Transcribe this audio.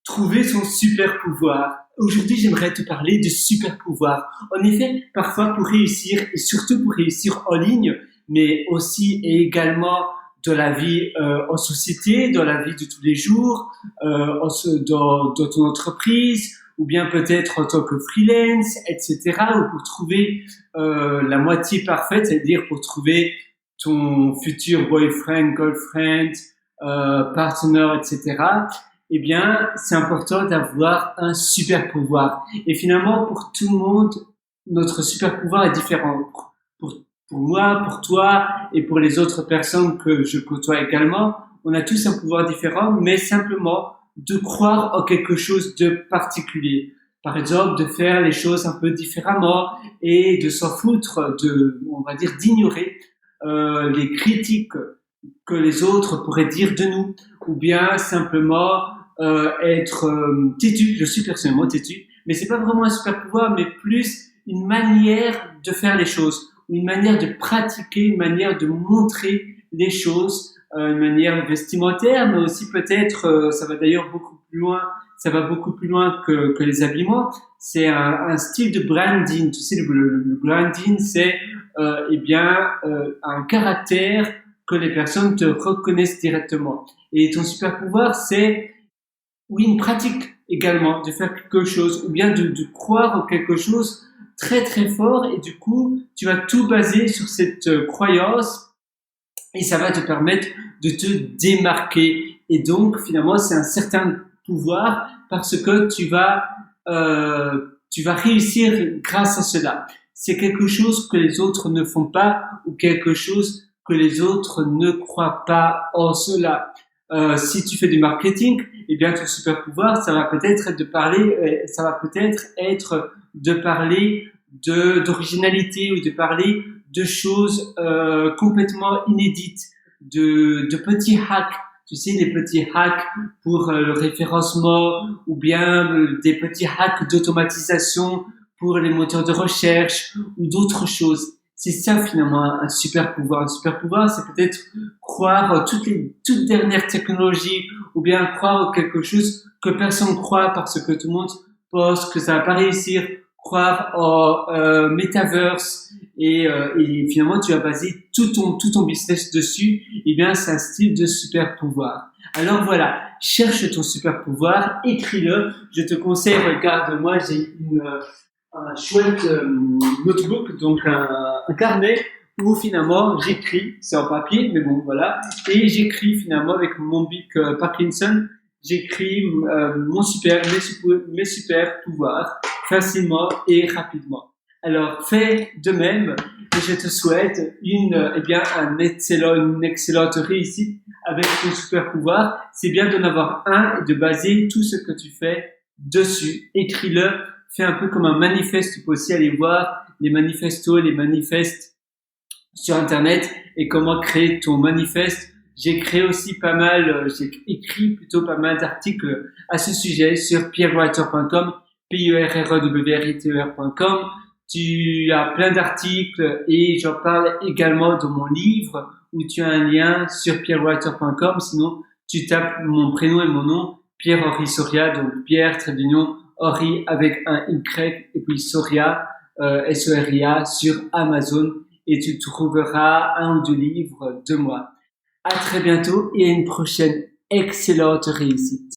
Trouver son super pouvoir. Aujourd'hui, j'aimerais te parler de super pouvoir. En effet, parfois pour réussir, et surtout pour réussir en ligne, mais aussi et également dans la vie en société, dans la vie de tous les jours, dans ton entreprise, ou bien peut-être en tant que freelance, etc., ou pour trouver la moitié parfaite, c'est-à-dire pour trouver ton futur boyfriend, girlfriend, partner, etc., eh bien, c'est important d'avoir un super pouvoir. Et finalement, pour tout le monde, notre super pouvoir est différent. Pour moi, pour toi et pour les autres personnes que je côtoie également, on a tous un pouvoir différent, mais simplement de croire en quelque chose de particulier. Par exemple, de faire les choses un peu différemment et de s'en foutre, on va dire, d'ignorer les critiques que les autres pourraient dire de nous, ou bien simplement être têtu. Je suis personnellement têtu, mais c'est pas vraiment un super pouvoir, mais plus une manière de faire les choses, une manière de pratiquer, une manière de montrer les choses, une manière vestimentaire, mais aussi peut-être, ça va d'ailleurs beaucoup plus loin, ça va beaucoup plus loin que les habillements. C'est un style de branding. Tu sais, le branding, c'est un caractère que les personnes te reconnaissent directement. Et ton super pouvoir, c'est oui, une pratique également, de faire quelque chose, ou bien de croire en quelque chose très très fort, et du coup, tu vas tout baser sur cette croyance, et ça va te permettre de te démarquer. Et donc, finalement, c'est un certain pouvoir, parce que tu vas réussir grâce à cela. C'est quelque chose que les autres ne font pas, ou quelque chose que les autres ne croient pas en cela. Si tu fais du marketing, eh bien ton super pouvoir, ça va peut-être être de parler, ça va peut-être être de parler d'originalité, ou de parler de choses complètement inédites, de petits hacks. Tu sais, les petits hacks pour le référencement, ou bien des petits hacks d'automatisation pour les moteurs de recherche, ou d'autres choses. C'est ça finalement un super pouvoir. Un super pouvoir, c'est peut-être croire en toutes dernières technologies, ou bien croire en quelque chose que personne croit parce que tout le monde pense que ça va pas réussir, croire en metaverse, et finalement tu as basé tout ton business dessus. Eh bien, c'est un style de super pouvoir. Alors voilà, cherche ton super pouvoir, écris-le. Je te conseille, regarde, moi j'ai un chouette notebook, donc un carnet où finalement j'écris, c'est en papier, mais bon voilà, et j'écris finalement avec mon bic Parkinson, j'écris mes super pouvoirs facilement et rapidement. Alors fais de même, et je te souhaite une excellente réussite avec ton super pouvoir. C'est bien d'en avoir un et de baser tout ce que tu fais dessus. Écris-le, fais un peu comme un manifeste. Tu peux aussi aller voir les manifestos, les manifestes sur Internet, et comment créer ton manifeste. J'ai créé aussi j'ai écrit plutôt pas mal d'articles à ce sujet sur pierrewriter.com, pierrewriter.com. Tu as plein d'articles, et j'en parle également dans mon livre, où tu as un lien sur pierrewriter.com. Sinon, tu tapes mon prénom et mon nom, Pierre-Henri Soria, donc Pierre, trait d'union, Henri avec un Y, et puis Soria, S-O-R-I-A, sur Amazon, et tu trouveras un ou deux livres de moi. À très bientôt et à une prochaine excellente réussite.